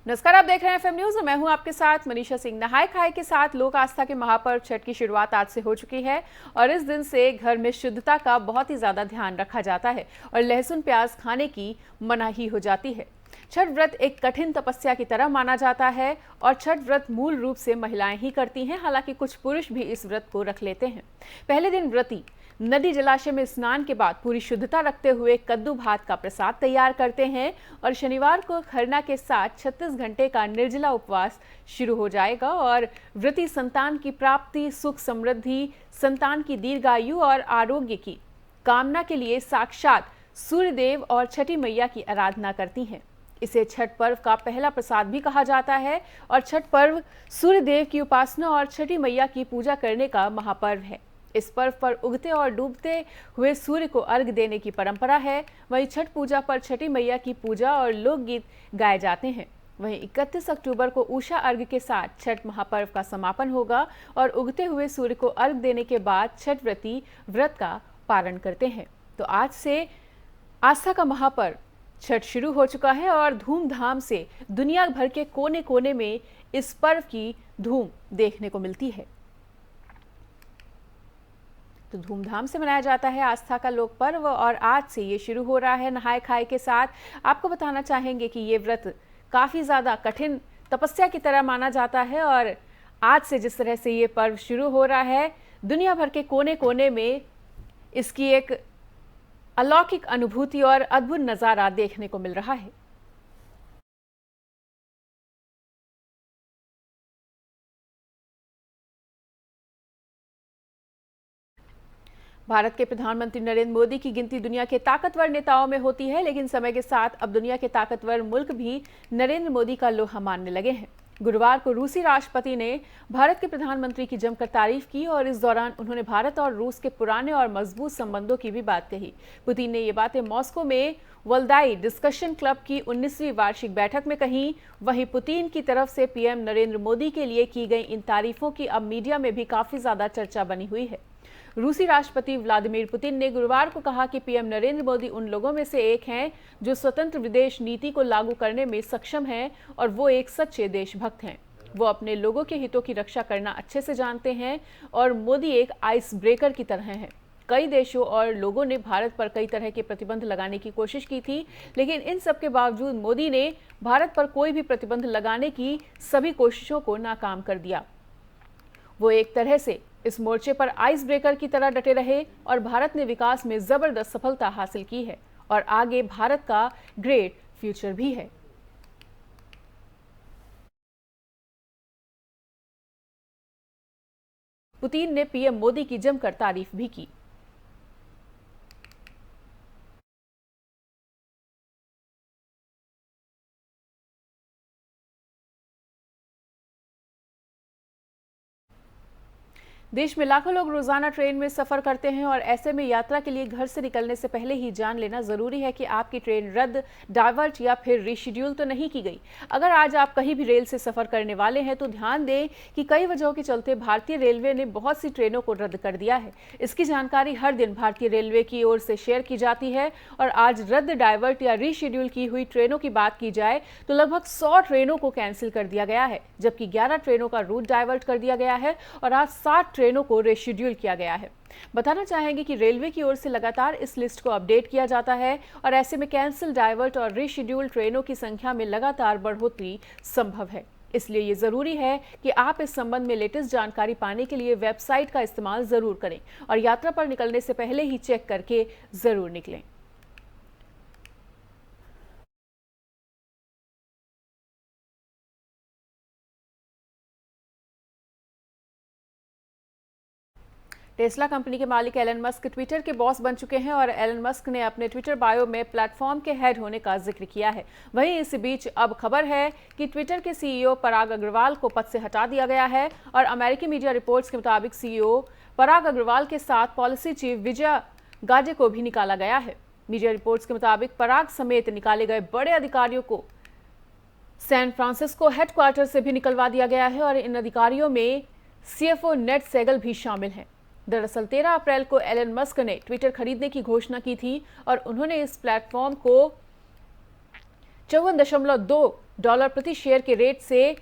नमस्कार, आप देख रहे हैं एफएम न्यूज और मैं हूं आपके साथ मनीषा सिंह। नहाय खाए के साथ लोक आस्था के महापर्व छठ की शुरुआत आज से हो चुकी है और इस दिन से घर में शुद्धता का बहुत ही ज्यादा ध्यान रखा जाता है और लहसुन प्याज खाने की मनाही हो जाती है। छठ व्रत एक कठिन तपस्या की तरह माना जाता है और छठ व्रत मूल रूप से महिलाएं ही करती हैं, हालांकि कुछ पुरुष भी इस व्रत को रख लेते हैं। पहले दिन व्रती नदी जलाशय में स्नान के बाद पूरी शुद्धता रखते हुए कद्दू भात का प्रसाद तैयार करते हैं और शनिवार को खरना के साथ 36 घंटे का निर्जला उपवास शुरू हो जाएगा और व्रती संतान की प्राप्ति, सुख समृद्धि, संतान की दीर्घायु और आरोग्य की कामना के लिए साक्षात सूर्यदेव और छठी मैया की आराधना करती हैं। इसे छठ पर्व का पहला प्रसाद भी कहा जाता है और छठ पर्व सूर्यदेव की उपासना और छठी मैया की पूजा करने का महापर्व है। इस पर्व पर उगते और डूबते हुए सूर्य को अर्घ देने की परंपरा है। वहीं छठ पूजा पर छठी मैया की पूजा और लोकगीत गाए जाते हैं। वहीं 31 अक्टूबर को उषा अर्घ के साथ छठ महापर्व का समापन होगा और उगते हुए सूर्य को अर्घ देने के बाद छठ व्रती व्रत का पारण करते हैं। तो आज से आस्था का महापर्व छठ शुरू हो चुका है और धूमधाम से दुनिया भर के कोने कोने में इस पर्व की धूम देखने को मिलती है। तो धूमधाम से मनाया जाता है आस्था का लोक पर्व और आज से ये शुरू हो रहा है नहाय खाए के साथ। आपको बताना चाहेंगे कि ये व्रत काफ़ी ज़्यादा कठिन तपस्या की तरह माना जाता है और आज से जिस तरह से ये पर्व शुरू हो रहा है, दुनिया भर के कोने कोने में इसकी एक अलौकिक अनुभूति और अद्भुत नज़ारा देखने को मिल रहा है। भारत के प्रधानमंत्री नरेंद्र मोदी की गिनती दुनिया के ताकतवर नेताओं में होती है, लेकिन समय के साथ अब दुनिया के ताकतवर मुल्क भी नरेंद्र मोदी का लोहा मानने लगे हैं। गुरुवार को रूसी राष्ट्रपति ने भारत के प्रधानमंत्री की जमकर तारीफ की और इस दौरान उन्होंने भारत और रूस के पुराने और मजबूत संबंधों की भी बात कही। पुतिन ने ये बातें मॉस्को में वल्दाई डिस्कशन क्लब की 19वीं वार्षिक बैठक में कही। वहीं पुतिन की तरफ से पीएम नरेंद्र मोदी के लिए की गई इन तारीफों की अब मीडिया में भी काफी ज्यादा चर्चा बनी हुई है। रूसी राष्ट्रपति व्लादिमीर पुतिन ने गुरुवार को कहा कि पीएम नरेंद्र मोदी उन लोगों में से एक हैं जो स्वतंत्र विदेश नीति को लागू करने में सक्षम हैं और वो एक सच्चे देशभक्त हैं। वो अपने लोगों के हितों की रक्षा करना अच्छे से जानते हैं और मोदी एक आइस ब्रेकर की तरह हैं। कई देशों और लोगों ने भारत पर कई तरह के प्रतिबंध लगाने की कोशिश की थी, लेकिन इन सब के बावजूद मोदी ने भारत पर कोई भी प्रतिबंध लगाने की सभी कोशिशों को नाकाम कर दिया। वो एक तरह से इस मोर्चे पर आइस ब्रेकर की तरह डटे रहे और भारत ने विकास में जबरदस्त सफलता हासिल की है और आगे भारत का ग्रेट फ्यूचर भी है। पुतिन ने पीएम मोदी की जमकर तारीफ भी की। देश में लाखों लोग रोजाना ट्रेन में सफर करते हैं और ऐसे में यात्रा के लिए घर से निकलने से पहले ही जान लेना जरूरी है कि आपकी ट्रेन रद्द, डाइवर्ट या फिर रीशेड्यूल तो नहीं की गई। अगर आज आप कहीं भी रेल से सफर करने वाले हैं तो ध्यान दें कि कई वजहों के चलते भारतीय रेलवे ने बहुत सी ट्रेनों को रद्द कर दिया है। इसकी जानकारी हर दिन भारतीय रेलवे की ओर से शेयर की जाती है और आज रद्द, डाइवर्ट या रीशेड्यूल की हुई ट्रेनों की बात की जाए तो लगभग 100 ट्रेनों को कैंसिल कर दिया गया है, जबकि 11 ट्रेनों का रूट डाइवर्ट कर दिया गया है और आज 60 ट्रेनों को रेशेड्यूल किया गया है। बताना चाहेंगे कि रेलवे की ओर से लगातार इस लिस्ट को अपडेट किया जाता है और ऐसे में कैंसिल, डाइवर्ट और रेशेड्यूल ट्रेनों की संख्या में लगातार बढ़ोतरी संभव है। इसलिए ये जरूरी है कि आप इस संबंध में लेटेस्ट जानकारी पाने के लिए वेबसाइट का इस्तेमाल जरूर करें और यात्रा पर निकलने से पहले ही चेक करके जरूर निकलें। टेस्ला कंपनी के मालिक एलन मस्क ट्विटर के बॉस बन चुके हैं और एलन मस्क ने अपने ट्विटर बायो में प्लेटफॉर्म के हेड होने का जिक्र किया है। वहीं इस बीच अब खबर है कि ट्विटर के सीईओ पराग अग्रवाल को पद से हटा दिया गया है और अमेरिकी मीडिया रिपोर्ट्स के मुताबिक सीईओ पराग अग्रवाल के साथ पॉलिसी चीफ विजय गाजे को भी निकाला गया है। मीडिया रिपोर्ट्स के मुताबिक पराग समेत निकाले गए बड़े अधिकारियों को सैन फ्रांसिस्को हेडक्वार्टर से भी निकलवा दिया गया है और इन अधिकारियों में सीएफओ नेड सेगल भी शामिल हैं। दरअसल 13 अप्रैल को एलन मस्क ने ट्विटर खरीदने की घोषणा की थी और उन्होंने इस प्लेटफॉर्म को 54.2 डॉलर प्रति शेयर के रेट से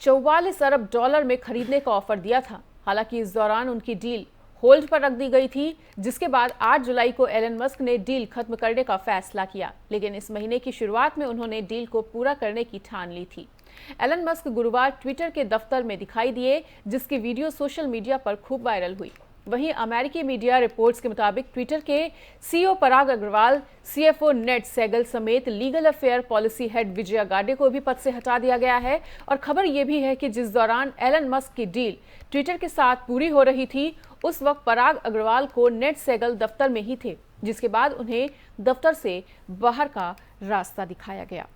44 अरब डॉलर में खरीदने का ऑफर दिया था। हालांकि इस दौरान उनकी डील होल्ड पर रख दी गई थी, जिसके बाद 8 जुलाई को एलन मस्क ने डील खत्म करने का फैसला किया, लेकिन इस महीने की शुरुआत में उन्होंने डील को पूरा करने की ठान ली थी। एलन मस्क गुरुवार ट्विटर के दफ्तर में दिखाई दिए, जिसकी वीडियो सोशल मीडिया पर खूब वायरल हुई। वहीं अमेरिकी मीडिया रिपोर्ट्स के मुताबिक ट्विटर के सीईओ पराग अग्रवाल, सीएफओ नेड सेगल समेत legal affair policy head Vijaya गाडे को भी पद से हटा दिया गया है। और खबर यह भी है कि जिस दौरान एलन मस्क की डील ट्विटर के साथ पूरी हो रही थी, उस वक्त पराग अग्रवाल को नेड सेगल दफ्तर में ही थे, जिसके बाद उन्हें दफ्तर से बाहर का रास्ता दिखाया गया।